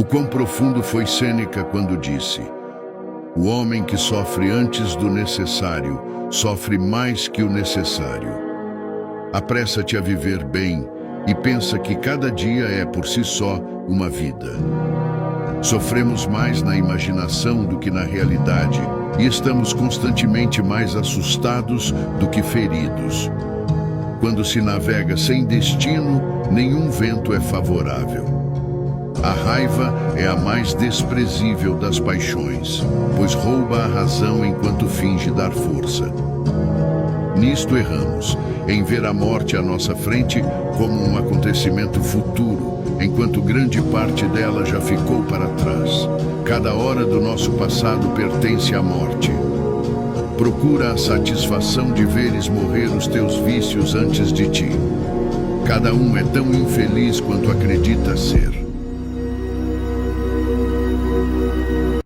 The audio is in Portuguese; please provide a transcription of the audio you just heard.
O quão profundo foi Sêneca quando disse: o homem que sofre antes do necessário, sofre mais que o necessário. Apressa-te a viver bem e pensa que cada dia é por si só uma vida. Sofremos mais na imaginação do que na realidade e estamos constantemente mais assustados do que feridos. Quando se navega sem destino, nenhum vento é favorável. A raiva é a mais desprezível das paixões, pois rouba a razão enquanto finge dar força. Nisto erramos, em ver a morte à nossa frente como um acontecimento futuro, enquanto grande parte dela já ficou para trás. Cada hora do nosso passado pertence à morte. Procura a satisfação de veres morrer os teus vícios antes de ti. Cada um é tão infeliz quanto acredita ser.